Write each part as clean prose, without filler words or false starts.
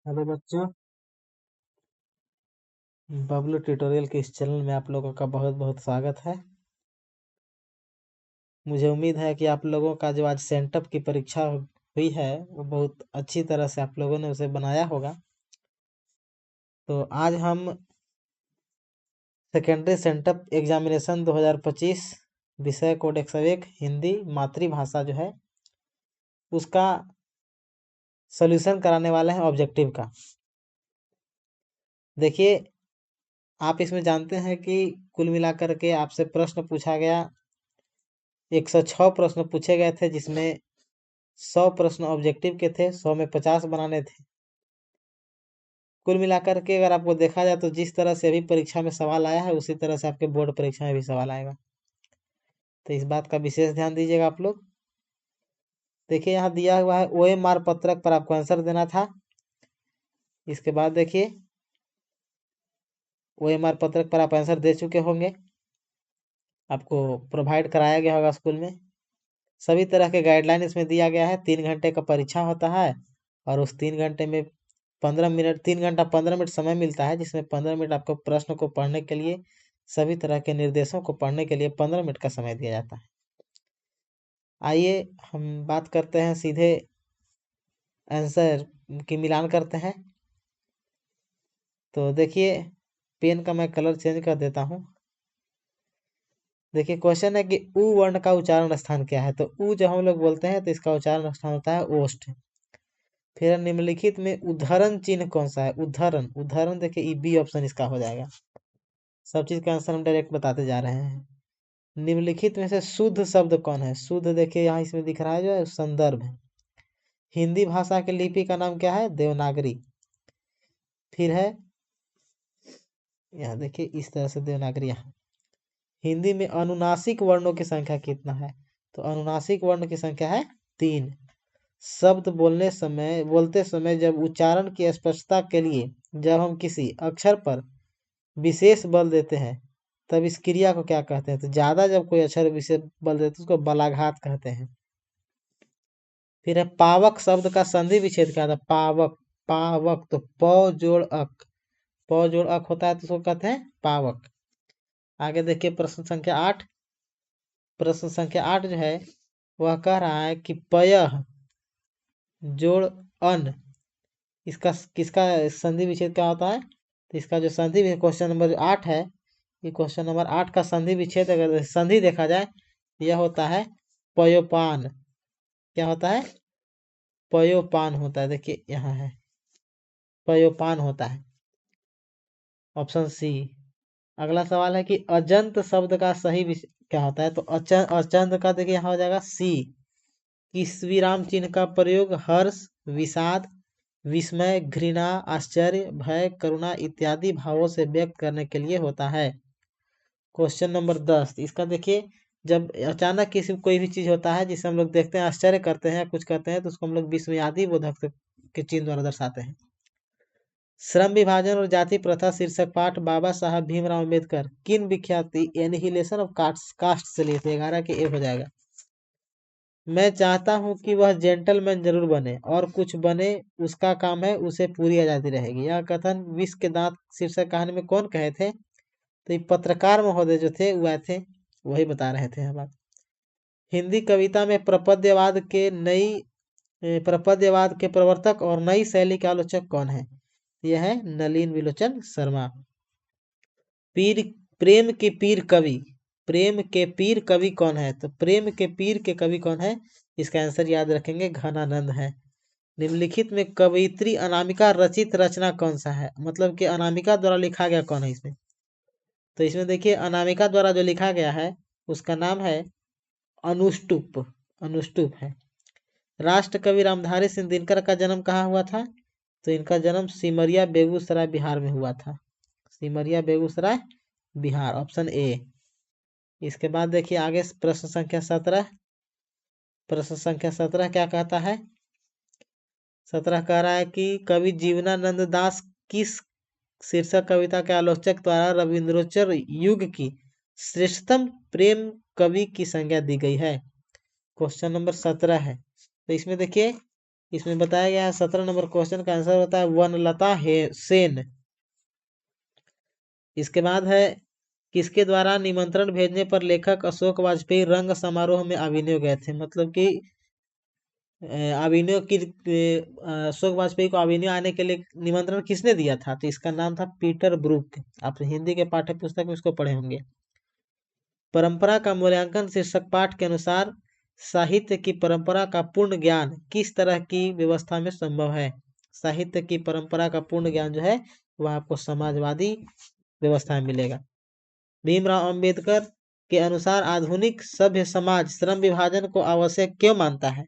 Hello बच्चों, Bablu tutorial के इस चैनल में आप लोगों का बहुत बहुत स्वागत है। मुझे उम्मीद है कि आप लोगों का जो आज सेंटअप की परीक्षा हुई है वो बहुत अच्छी तरह से आप लोगों ने उसे बनाया होगा। तो आज हम सेकेंडरी सेंटअप एग्जामिनेशन 2025 विषय कोड 101 हिंदी मातृभाषा जो है उसका सॉल्यूशन कराने वाले हैं ऑब्जेक्टिव का। देखिए, आप इसमें जानते हैं कि कुल मिलाकर के आपसे प्रश्न पूछा गया, 106 प्रश्न पूछे गए थे, जिसमें 100 प्रश्न ऑब्जेक्टिव के थे, 100 में 50 बनाने थे। कुल मिलाकर के अगर आपको देखा जाए तो जिस तरह से अभी परीक्षा में सवाल आया है उसी तरह से आपके बोर्ड परीक्षा में भी सवाल आएगा। तो इस बात का विशेष ध्यान दीजिएगा आप लोग। देखिए, यहाँ दिया हुआ है OMR पत्रक पर आपको आंसर देना था। इसके बाद देखिए, OMR पत्रक पर आप आंसर दे चुके होंगे, आपको प्रोवाइड कराया गया होगा स्कूल में। सभी तरह के गाइडलाइन इसमें दिया गया है। 3 घंटे का परीक्षा होता है और उस 3 घंटे में 15 मिनट, 3 घंटा 15 मिनट समय मिलता है, जिसमें 15 मिनट आपको प्रश्न को पढ़ने के लिए, सभी तरह के निर्देशों को पढ़ने के लिए 15 मिनट का समय दिया जाता है। आइए हम बात करते हैं, सीधे आंसर की मिलान करते हैं। तो देखिए, पेन का मैं कलर चेंज कर देता हूँ। देखिए, क्वेश्चन है कि उ वर्ण का उच्चारण स्थान क्या है। तो उ जब हम लोग बोलते हैं तो इसका उच्चारण स्थान होता है ओष्ठ। फिर निम्नलिखित में उद्धरण चिन्ह कौन सा है। उद्धरण, उद्धरण देखिए बी ऑप्शन इसका हो जाएगा। सब चीज का आंसर हम डायरेक्ट बताते जा रहे हैं। निम्नलिखित में से शुद्ध शब्द कौन है। शुद्ध देखिए यहाँ इसमें दिख रहा है जो है संदर्भ है। हिंदी भाषा के लिपि का नाम क्या है, देवनागरी। फिर है यहाँ देखिए इस तरह से देवनागरी। यहाँ हिंदी में अनुनासिक वर्णों की संख्या कितना है। तो अनुनासिक वर्ण की संख्या है 3। शब्द बोलते समय जब उच्चारण की स्पष्टता के लिए जब हम किसी अक्षर पर विशेष बल देते हैं तब इस क्रिया को क्या कहते हैं। तो ज्यादा जब कोई अक्षर विशेष बल देते हैं उसको बलाघात कहते हैं। फिर है पावक शब्द का संधि विच्छेद क्या था। पावक, पावक तो प जोड़ अक, प जोड़ अक होता है तो उसको कहते हैं पावक। आगे देखिए प्रश्न संख्या 8। प्रश्न संख्या 8 जो है वह कह रहा है कि पयः जोड़ अन, इसका किसका संधि विच्छेद क्या होता है। तो इसका जो संधि, क्वेश्चन नंबर 8 है, ये क्वेश्चन नंबर 8 का संधि विच्छेद अगर संधि देखा जाए यह होता है पयोपान। क्या होता है, पयोपान होता है। देखिए यहाँ है पयोपान होता है, ऑप्शन सी। अगला सवाल है कि अजंत शब्द का सही क्या होता है। तो अचंत का देखिए यहाँ हो जाएगा सी। किस विराम चिन्ह का प्रयोग हर्ष, विषाद, विस्मय, घृणा, आश्चर्य, भय, करुणा इत्यादि भावों से व्यक्त करने के लिए होता है। क्वेश्चन नंबर 10, इसका देखिए, जब अचानक किसी कोई भी चीज होता है जिसे हम लोग देखते हैं आश्चर्य करते हैं कुछ करते हैं तो उसको हम लोग विस्मयादि बोधक के चिन्ह द्वारा दर्शाते हैं। श्रम विभाजन और जाति प्रथा शीर्षक पाठ बाबा साहब भीमराव अम्बेडकर किन विख्याति एनिहिलेशन ऑफ कास्ट से लिए थे। 11 के ए हो जाएगा। मैं चाहता हूं कि वह जेंटलमैन जरूर बने और कुछ बने उसका काम है, उसे पूरी आजादी रहेगी। यह कथन विष के दांत शीर्षक कहानी में कौन कहे थे। तो ये पत्रकार महोदय जो थे वह थे, वही बता रहे थे बात। हिंदी कविता में प्रपद्यवाद के प्रवर्तक और नई शैली के आलोचक कौन है। यह है नलिन विलोचन शर्मा। पीर, प्रेम के पीर कवि, प्रेम के पीर कवि कौन है। तो प्रेम के पीर के कवि कौन है, इसका आंसर याद रखेंगे घनानंद है। निम्नलिखित में कवयित्री अनामिका रचित रचना कौन सा है। मतलब कि अनामिका द्वारा लिखा गया कौन है इसमें। तो इसमें देखिए अनामिका द्वारा जो लिखा गया है उसका नाम है अनुष्टुप, अनुष्टुप है। राष्ट्र कवि रामधारी सिंह दिनकर का जन्म कहाँ हुआ था। तो इनका जन्म सिमरिया बेगूसराय बिहार में हुआ था। Simaria Begusarai Bihar, option A. इसके बाद देखिए आगे प्रश्न संख्या 17। प्रश्न संख्या 17 क्या कहता है। 17 कह रहा है कि कवि जीवनानंद दास किस शीर्षक कविता के आलोचक द्वारा रविंद्रोत्तर युग की श्रेष्ठतम प्रेम कवि की संज्ञा दी गई है। क्वेश्चन नंबर 17 है। तो इसमें देखिए इसमें बताया गया है 17 नंबर क्वेश्चन का आंसर होता है वनलता सेन। इसके बाद है किसके द्वारा निमंत्रण भेजने पर लेखक अशोक वाजपेयी रंग समारोह में अभिनय गए थे। मतलब कि अभिनय की अशोक वाजपेयी को अभिनय आने के लिए निमंत्रण किसने दिया था, तो इसका नाम था पीटर ब्रूक। आप हिंदी के पाठ्य पुस्तक में इसको पढ़े होंगे। परंपरा का मूल्यांकन शीर्षक पाठ के अनुसार साहित्य की परंपरा का पूर्ण ज्ञान किस तरह की व्यवस्था में संभव है। साहित्य की परंपरा का पूर्ण ज्ञान जो है वह आपको समाजवादी व्यवस्था में मिलेगा। भीमराव अंबेडकर के अनुसार आधुनिक सभ्य समाज श्रम विभाजन को आवश्यक क्यों मानता है।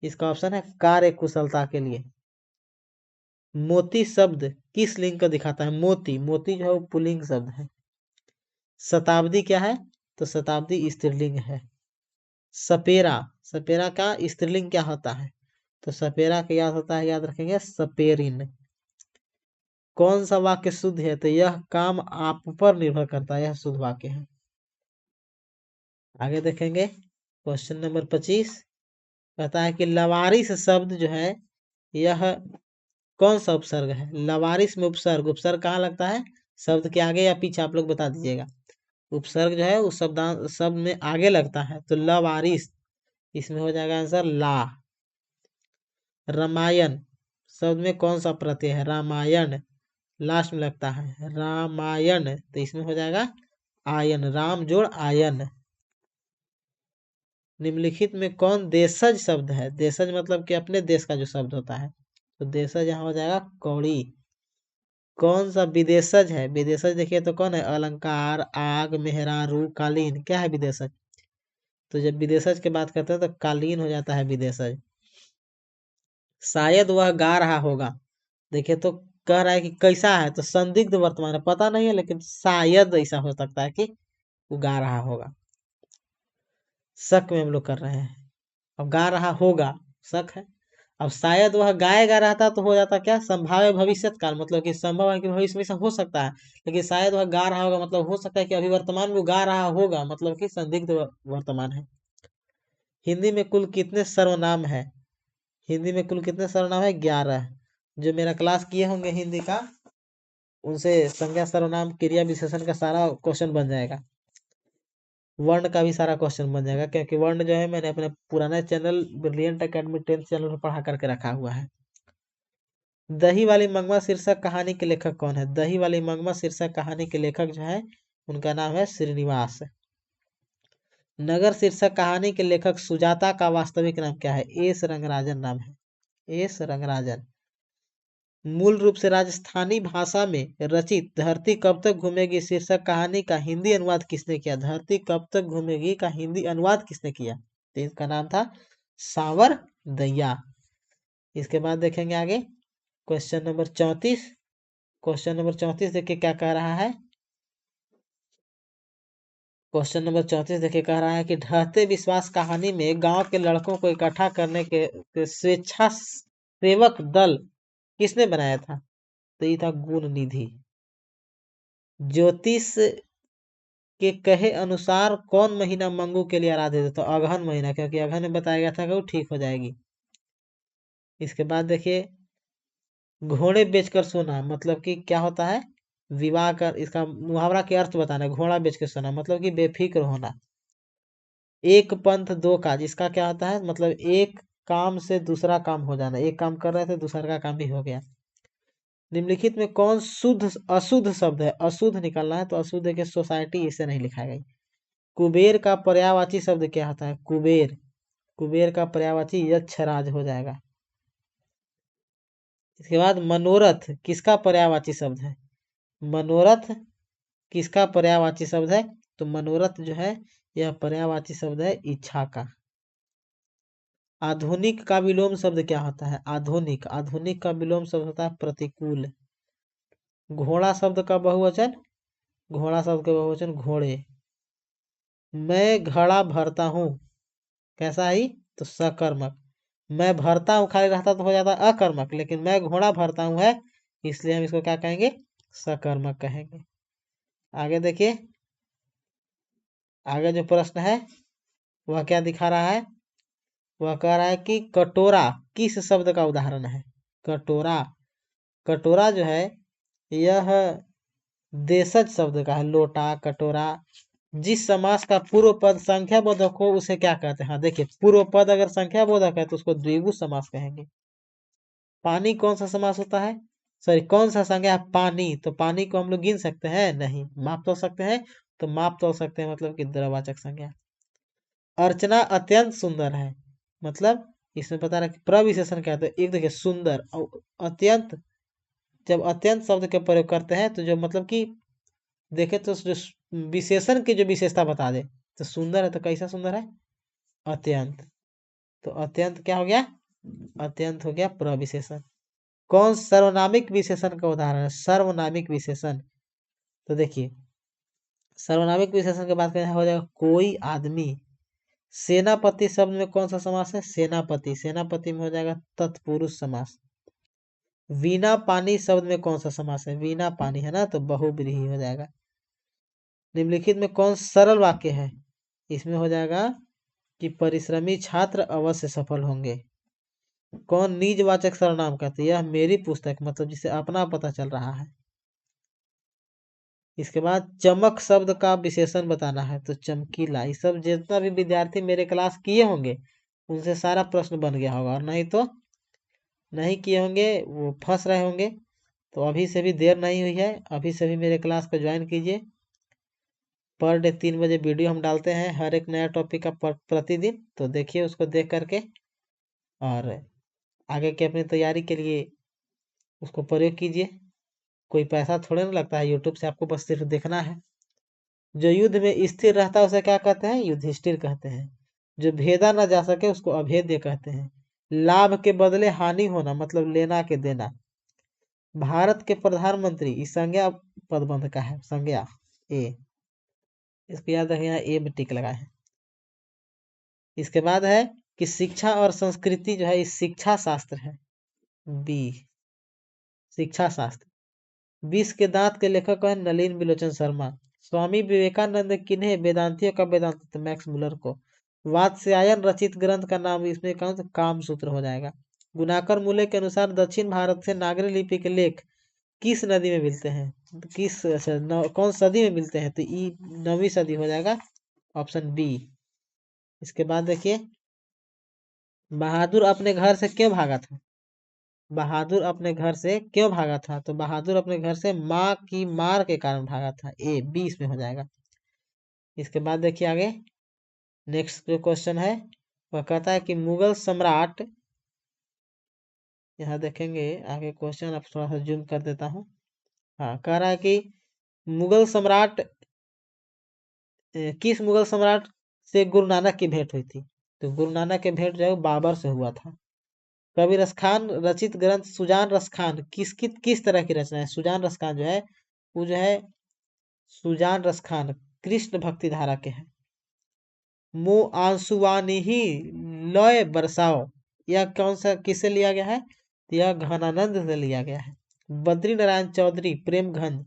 इसका ऑप्शन है कार्य कुशलता के लिए। मोती शब्द किस लिंग को दिखाता है। मोती, मोती जो है वो पुल्लिंग शब्द है। शताब्दी क्या है, तो शताब्दी स्त्रीलिंग है। सपेरा, सपेरा का स्त्रीलिंग क्या होता है, तो सपेरा का याद होता है, याद रखेंगे सपेरिन। कौन सा वाक्य शुद्ध है, तो यह काम आप पर निर्भर करता है, यह शुद्ध वाक्य है। आगे देखेंगे क्वेश्चन नंबर 25 कहता है कि लवारिस शब्द जो है यह कौन सा उपसर्ग है। लवारिस में उपसर्ग, उपसर्ग कहाँ लगता है, शब्द के आगे या पीछे, आप लोग बता दीजिएगा। उपसर्ग जो है उस शब्द में आगे लगता है, तो लवारिस, इसमें हो जाएगा आंसर ला। रामायण शब्द में कौन सा प्रत्यय है, रामायण लास्ट में लगता है, रामायण, तो इसमें हो जाएगा आयन, राम जोड़ आयन। निम्नलिखित में कौन देशज शब्द है। देशज मतलब कि अपने देश का जो शब्द होता है, तो देशज यहाँ हो जाएगा कौड़ी। कौन सा विदेशज है, विदेशज देखिए तो कौन है, अलंकार, आग, मेहरारू, कालीन, क्या है विदेशज। तो जब विदेशज की बात करते हैं तो कालीन हो जाता है विदेशज। शायद वह गा रहा होगा, देखिए तो कह रहा है कि कैसा है, तो संदिग्ध वर्तमान है, पता नहीं है, लेकिन शायद ऐसा हो सकता है कि वो गा रहा होगा। शक में हम लोग कर रहे हैं। अब गा रहा होगा, शक है। अब शायद वह गाएगा रहता तो हो जाता क्या, संभाव्य भविष्यत काल, मतलब कि संभव है कि भविष्य में ऐसा हो सकता है, लेकिन शायद वह गा रहा होगा मतलब हो सकता है कि अभी वर्तमान में गा रहा होगा, मतलब कि संदिग्ध वर्तमान है। हिंदी में कुल कितने सर्वनाम है। हिंदी में कुल कितने सर्वनाम है, 11। जो मेरा क्लास किए होंगे हिंदी का, उनसे संज्ञा सर्वनाम क्रिया विशेषण का सारा क्वेश्चन बन जाएगा। वर्ण का भी सारा क्वेश्चन बन जाएगा, क्योंकि वर्ण जो है मैंने अपने पुराने channel brilliant academy 10th channel पर पढ़ा करके रखा हुआ है। दही वाली मंगवा शीर्षक कहानी के लेखक कौन है। दही वाली मंगवा शीर्षक कहानी के लेखक जो है उनका नाम है श्रीनिवास। नगर शीर्षक कहानी के लेखक सुजाता का वास्तविक नाम क्या है। एस रंगराजन नाम है, एस रंगराजन। मूल रूप से राजस्थानी भाषा में रचित धरती कब तक घूमेगी शीर्षक कहानी का हिंदी अनुवाद किसने किया। धरती कब तक घूमेगी का हिंदी अनुवाद किसने किया, तो इसका नाम था सावर दैया। इसके बाद देखेंगे आगे क्वेश्चन नंबर 34। क्वेश्चन नंबर 34 देखिए क्या कह रहा है। क्वेश्चन नंबर 34 देखिए कह रहा है कि ढहते विश्वास कहानी में गांव के लड़कों को इकट्ठा करने के स्वेच्छा सेवक दल किसने बनाया था, तो ये था गुण निधि। ज्योतिष के कहे अनुसार कौन महीना मंगू के लिए आराधित है, तो अगहन महीना, क्योंकि अगहन में बताया गया था कि वो ठीक हो जाएगी। इसके बाद देखिए घोड़े बेचकर सोना, मतलब कि क्या होता है, विवाह कर, इसका मुहावरा के अर्थ बताना है। घोड़ा बेच कर सोना मतलब कि बेफिक्र होना। एक पंथ दो काज, इसका क्या होता है, मतलब एक काम से दूसरा काम हो जाना, एक काम कर रहे थे दूसरा का काम भी हो गया। निम्नलिखित में कौन शुद्ध अशुद्ध शब्द है, अशुद्ध निकालना है, तो अशुद्ध के सोसाइटी इसे नहीं लिखा गया। कुबेर का पर्यायवाची शब्द क्या होता है, कुबेर, कुबेर का पर्यायवाची यक्षराज हो जाएगा। इसके बाद मनोरथ किसका पर्यायवाची शब्द है। मनोरथ किसका पर्यायवाची शब्द है, तो मनोरथ जो है यह पर्यायवाची शब्द है इच्छा का। आधुनिक का विलोम शब्द क्या होता है। आधुनिक, आधुनिक का विलोम शब्द होता है प्रतिकूल। घोड़ा शब्द का बहुवचन, घोड़ा शब्द का बहुवचन घोड़े। मैं घड़ा भरता हूँ, कैसा ही, तो सकर्मक। मैं भरता हूँ खाली रहता तो हो जाता अकर्मक, लेकिन मैं घोड़ा भरता हूँ है, इसलिए हम इसको क्या कहेंगे, सकर्मक कहेंगे। आगे देखिए, आगे जो प्रश्न है वह क्या दिखा रहा है। वह कह रहा है कि कटोरा किस शब्द का उदाहरण है। कटोरा, कटोरा जो है यह देशज शब्द का है। लोटा, कटोरा। जिस समास का पूर्व पद संख्या बोधक हो उसे क्या कहते हैं। हाँ देखिए, पूर्व पद अगर संख्या बोधक है तो उसको द्विगु समास कहेंगे। पानी कौन सा समास होता है, सॉरी कौन सा संज्ञा है, पानी। तो पानी को हम लोग गिन सकते हैं नहीं, माप तोल सकते हैं। तो माप तोल सकते हैं मतलब कि द्रवाचक संज्ञा। अर्चना अत्यंत सुंदर है, मतलब इसमें बता रहा है कि प्रविशेषण क्या है। तो एक देखिए सुंदर और अत्यंत, जब अत्यंत शब्द के प्रयोग करते हैं तो जो मतलब कि देखे तो जो विशेषण की जो विशेषता बता दे। तो सुंदर है तो कैसा सुंदर है, अत्यंत। तो अत्यंत क्या हो गया, अत्यंत हो गया प्रविशेषण। कौन सर्वनामिक विशेषण का उदाहरण है, सर्वनामिक विशेषण। तो देखिए सर्वनामिक विशेषण के बात करें हो जाएगा कोई आदमी। सेनापति शब्द में कौन सा समास है, सेनापति। सेनापति में हो जाएगा तत्पुरुष समास। वीणा पानी शब्द में कौन सा समास है, वीणा पानी है ना, तो बहुव्रीहि हो जाएगा। निम्नलिखित में कौन सरल वाक्य है, इसमें हो जाएगा कि परिश्रमी छात्र अवश्य सफल होंगे। कौन निजवाचक सर्वनाम कहते हैं, यह मेरी पुस्तक, मतलब जिसे अपना पता चल रहा है। इसके बाद चमक शब्द का विशेषण बताना है। तो चमकीला, ये सब जितना भी विद्यार्थी मेरे क्लास किए होंगे उनसे सारा प्रश्न बन गया होगा, और नहीं तो नहीं किए होंगे वो फंस रहे होंगे। तो अभी से भी देर नहीं हुई है, अभी से भी मेरे क्लास को ज्वाइन कीजिए। पर डे 3 बजे वीडियो हम डालते हैं हर एक नया टॉपिक का प्रतिदिन। तो देखिए उसको देख करके और आगे की अपनी तैयारी के लिए उसको प्रयोग कीजिए। कोई पैसा थोड़े ना लगता है यूट्यूब से, आपको बस सिर्फ देखना है। जो युद्ध में स्थिर रहता है उसे क्या कहते हैं, युधिष्ठिर कहते हैं। जो भेदा न जा सके उसको अभेद्य कहते हैं। लाभ के बदले हानि होना मतलब लेना के देना। भारत के प्रधानमंत्री, इस संज्ञा पदबंध का है, संज्ञा ए। इसको याद रखिए, यहाँ ए में टिक लगा है। इसके बाद है कि शिक्षा और संस्कृति जो है इस शिक्षा शास्त्र है, बी शिक्षा शास्त्र। विष के दांत के लेखक है नलिन बिलोचन शर्मा। स्वामी विवेकानंद किन्हें, वेदांतियों का वेदांत तो मैक्स मुलर को। वात्स्यायन रचित ग्रंथ का नाम इसमें कौन सा, काम सूत्र हो जाएगा। गुणाकर मूल्य के अनुसार दक्षिण भारत से नागरी लिपि के लेख किस नदी में मिलते हैं, किस अच्छा कौन सदी में मिलते हैं। तो ई 9वीं सदी हो जाएगा, ऑप्शन बी। इसके बाद देखिए बहादुर अपने घर से क्यों भागा था। बहादुर अपने घर से क्यों भागा था, तो बहादुर अपने घर से माँ की मार के कारण भागा था, ए 20 में हो जाएगा। इसके बाद देखिए आगे नेक्स्ट जो क्वेश्चन है वह कहता है कि मुगल सम्राट, यहाँ देखेंगे आगे क्वेश्चन, अब थोड़ा सा जूम कर देता हूँ। हाँ कह रहा है कि मुगल सम्राट किस मुगल सम्राट से गुरु नानक की भेंट हुई थी। तो गुरु नानक की भेंट जो है वो बाबर से हुआ था। कवि रसखान रचित ग्रंथ सुजान रसखान किस तरह की रचना है। सुजान रसखान जो है वो जो है सुजान रसखान कृष्ण भक्ति धारा के हैं। मो आंसुवानी ही लय बरसाओ, यह कौन सा किससे लिया गया है, तो यह घनानंद से लिया गया है। बद्री नारायण चौधरी प्रेम घन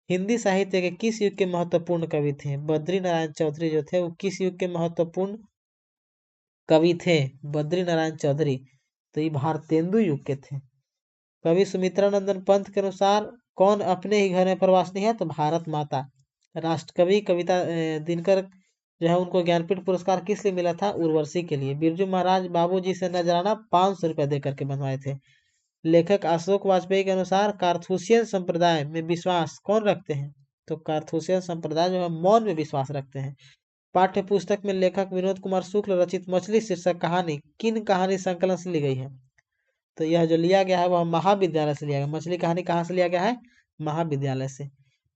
हिंदी साहित्य के किस युग के महत्वपूर्ण कवि थे। बद्री नारायण चौधरी जो थे वो किस युग के महत्वपूर्ण कवि थे, बद्री नारायण चौधरी। तो ये भारतेंदु युग के थे। कवि सुमित्रा नंदन पंत के अनुसार कौन अपने ही घर में प्रवासी है, तो भारत माता। राष्ट्रकवि कविता दिनकर जो है उनको ज्ञानपीठ पुरस्कार किस लिए मिला था, उर्वशी के लिए। बिरजू महाराज बाबूजी से नजराना 500 रुपया दे करके बनवाए थे। लेखक अशोक वाजपेयी के अनुसार कारथूसियन संप्रदाय में विश्वास कौन रखते हैं, तो कारथूसियन संप्रदाय जो है मौन में विश्वास रखते हैं। पाठ्य पुस्तक में लेखक विनोद कुमार शुक्ल रचित मछली शीर्षक कहानी किन कहानी संकलन से ली गई है। तो यह जो लिया गया है वह महाविद्यालय से लिया गया। मछली कहानी कहाँ से लिया गया है, महाविद्यालय से।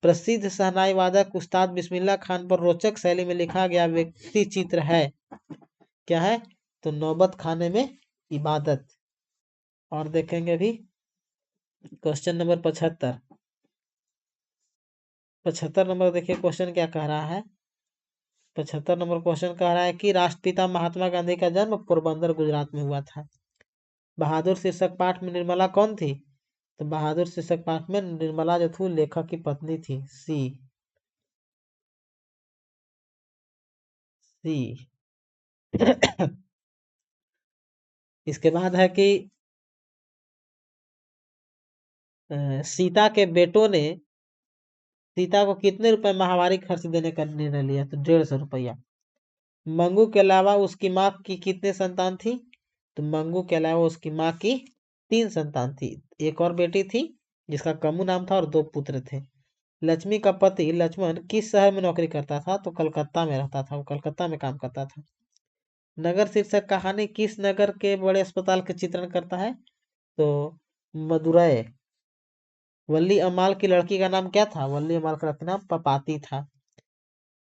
प्रसिद्ध शहनाई वादक उस्ताद बिस्मिल्लाह खान पर रोचक शैली में लिखा गया व्यक्ति चित्र है, क्या है, तो नौबत खाने में इबादत। और देखेंगे अभी क्वेश्चन नंबर 75। 75 नंबर देखिए क्वेश्चन क्या कह रहा है। 75 नंबर क्वेश्चन कह रहा है कि राष्ट्रपिता महात्मा गांधी का जन्म पोरबंदर गुजरात में हुआ था। बहादुर शीर्षक पाठ में निर्मला कौन थी, तो बहादुर शीर्षक पाठ में निर्मला जो थी लेखक की पत्नी थी, सी सी इसके बाद है कि सीता के बेटों ने सीता को कितने रुपए माहवारी खर्च देने का निर्णय लिया? तो 150 रुपया। मंगू के अलावा उसकी माँ की कितने संतान थी? तो मंगू के अलावा उसकी माँ की 3 संतान थी। एक और बेटी थी जिसका कमू नाम था और 2 पुत्र थे। लक्ष्मी का पति लक्ष्मण किस शहर में नौकरी करता था? तो कलकत्ता में रहता था, वो कलकत्ता में काम करता था। नगर शीर्षक कहानी किस नगर के बड़े अस्पताल का चित्रण करता है? तो मदुरै। वल्ली अम्माल की लड़की का नाम क्या था? वल्ली अम्माल का लड़की नाम पपाती था।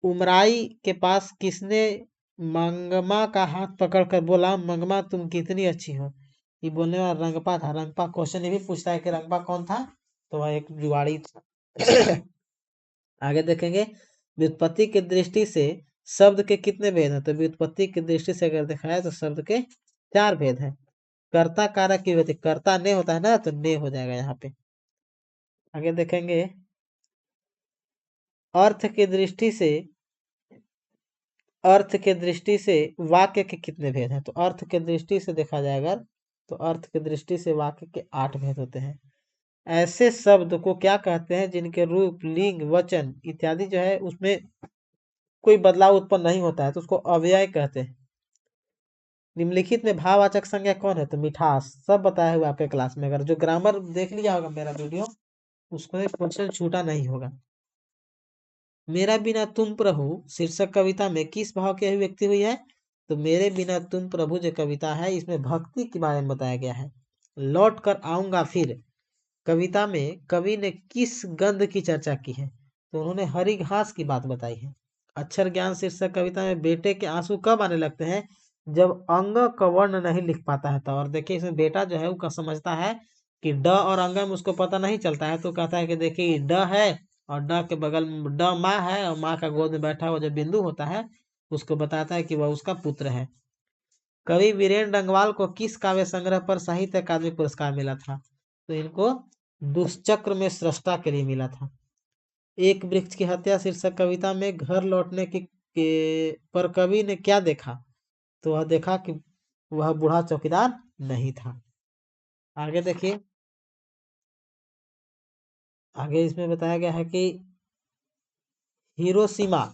उमराई के पास किसने मंगमा का हाथ पकड़कर बोला, मंगमा तुम कितनी अच्छी हो? ये बोलने वाला रंगपा था। रंगपा क्वेश्चन ये भी पूछता है कि रंगपा कौन था? तो वह एक जुआड़ी था। आगे देखेंगे, व्युत्पत्ति की दृष्टि से शब्द के कितने भेद हैं? तो व्युत्पत्ति की दृष्टि से अगर देखा है तो शब्द के 4 भेद हैं। कर्ता कारक की होती, कर्ता ने होता है ना, तो ने हो जाएगा यहाँ पे। आगे देखेंगे, अर्थ की दृष्टि से अर्थ के दृष्टि से वाक्य के कितने भेद हैं? तो अर्थ के दृष्टि से देखा जाएगा तो अर्थ के दृष्टि से वाक्य के 8 भेद होते हैं। ऐसे शब्द को क्या कहते हैं जिनके रूप, लिंग, वचन इत्यादि जो है उसमें कोई बदलाव उत्पन्न नहीं होता है? तो उसको अव्यय कहते हैं। निम्नलिखित में भाववाचक संज्ञा कौन है? तो मिठास। सब बताया हुआ आपके क्लास में, अगर जो ग्रामर देख लिया होगा मेरा वीडियो, उसको क्वेश्चन छूटा नहीं होगा। मेरा बिना तुम प्रभु शीर्षक कविता में किस भाव की अभिव्यक्ति हुई है? तो मेरे बिना तुम प्रभु जो कविता है इसमें भक्ति के बारे में बताया गया है। लौट कर आऊंगा फिर कविता में कवि ने किस गंध की चर्चा की है? तो उन्होंने हरी घास की बात बताई है। अक्षर ज्ञान शीर्षक कविता में बेटे के आंसू कब आने लगते हैं? जब अंग क वर्ण नहीं लिख पाता है तो। और देखिए इसमें बेटा जो है वो समझता है कि ड और अंग में उसको पता नहीं चलता है, तो कहता है कि देखिए ड है और ड के बगल में ड माँ है और माँ का गोद में बैठा हुआ जो बिंदु होता है उसको बताता है कि वह उसका पुत्र है। कवि वीरेंद्र डंगवाल को किस काव्य संग्रह पर साहित्य अकादमी पुरस्कार मिला था? तो इनको दुष्चक्र में सृष्टा के लिए मिला था। एक वृक्ष की हत्या शीर्षक कविता में घर लौटने पर कवि ने क्या देखा? तो वह देखा कि वह बूढ़ा चौकीदार नहीं था। आगे देखिए, आगे इसमें बताया गया है कि हिरोशिमा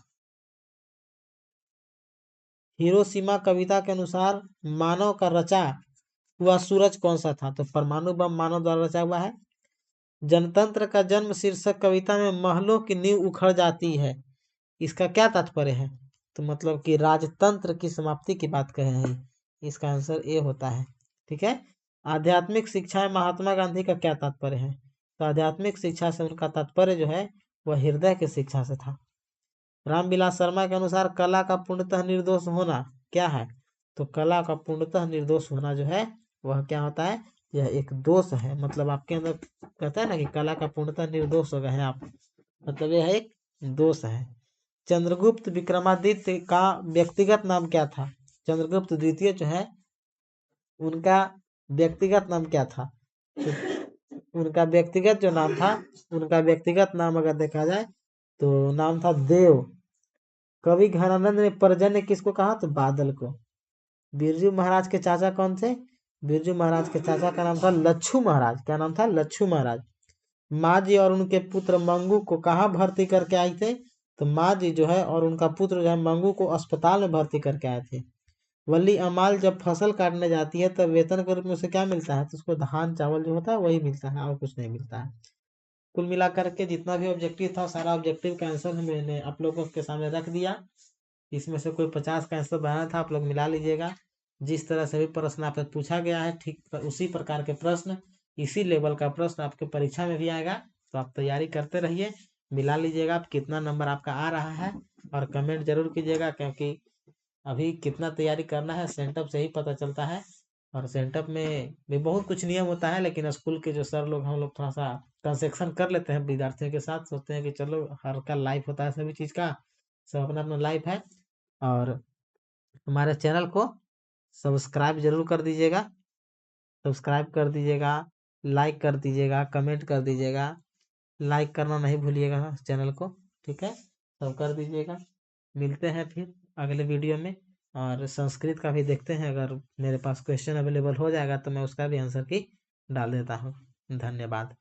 हिरोशिमा कविता के अनुसार मानव का रचा हुआ सूरज कौन सा था? तो परमाणु बम मानव द्वारा रचा हुआ है। जनतंत्र का जन्म शीर्षक कविता में महलों की नींव उखड़ जाती है, इसका क्या तात्पर्य है? तो मतलब कि राजतंत्र की समाप्ति की बात कर रहे हैं। इसका आंसर ए होता है। ठीक है। आध्यात्मिक शिक्षा में महात्मा गांधी का क्या तात्पर्य है? तो आध्यात्मिक शिक्षा से उनका तात्पर्य जो है वह हृदय की शिक्षा से था। रामविलास शर्मा के अनुसार कला का पूर्णतः निर्दोष होना क्या है? तो कला का पूर्णतः निर्दोष होना जो है वह क्या होता है? यह एक दोष है। मतलब आपके अंदर कहता है ना कि कला का पूर्णतः निर्दोष हो गए हैं आप, मतलब यह एक दोष है। चंद्रगुप्त विक्रमादित्य का व्यक्तिगत नाम क्या था? चंद्रगुप्त द्वितीय जो है उनका व्यक्तिगत नाम क्या था? तो उनका व्यक्तिगत जो नाम था, उनका व्यक्तिगत नाम अगर देखा जाए तो नाम था देव। कवि घनानंद ने पर्जन्य किसको कहा? तो बादल को। बिरजू महाराज के चाचा कौन थे? बिरजू महाराज के चाचा का नाम था लच्छू महाराज। क्या नाम था? लच्छू महाराज। माँ जी और उनके पुत्र मंगू को कहाँ भर्ती करके आई थे? तो माँ जी जो है और उनका पुत्र जो है मंगू को अस्पताल में भर्ती करके आए थे। वल्ली अमाल जब फसल काटने जाती है तब वेतन के रूप में उसे क्या मिलता है? तो उसको धान चावल जो होता है वही मिलता है और कुछ नहीं मिलता है। कुल मिलाकर के जितना भी ऑब्जेक्टिव था सारा ऑब्जेक्टिव का आंसर मैंने आप लोगों के सामने रख दिया। इसमें से कोई 50 का आंसर बनाना था, आप लोग मिला लीजिएगा। जिस तरह से भी प्रश्न आपसे पूछा गया है ठीक उसी प्रकार के प्रश्न, इसी लेवल का प्रश्न आपके परीक्षा में भी आएगा। तो आप तैयारी करते रहिए, मिला लीजिएगा आप कितना नंबर आपका आ रहा है और कमेंट जरूर कीजिएगा, क्योंकि अभी कितना तैयारी करना है सेंटअप से ही पता चलता है। और सेंटअप में भी बहुत कुछ नियम होता है, लेकिन स्कूल के जो सर लोग हम लोग थोड़ा सा कंसेक्शन कर लेते हैं विद्यार्थियों के साथ, सोचते हैं कि चलो हर का लाइफ होता है सभी चीज़ का, सब अपना अपना लाइफ है। और हमारे चैनल को सब्सक्राइब जरूर कर दीजिएगा, सब्सक्राइब कर दीजिएगा, लाइक कर दीजिएगा, कमेंट कर दीजिएगा। लाइक करना नहीं भूलिएगा चैनल को, ठीक है, सब कर दीजिएगा। मिलते हैं फिर अगले वीडियो में। और संस्कृत का भी देखते हैं, अगर मेरे पास क्वेश्चन अवेलेबल हो जाएगा तो मैं उसका भी आंसर की डाल देता हूँ। धन्यवाद।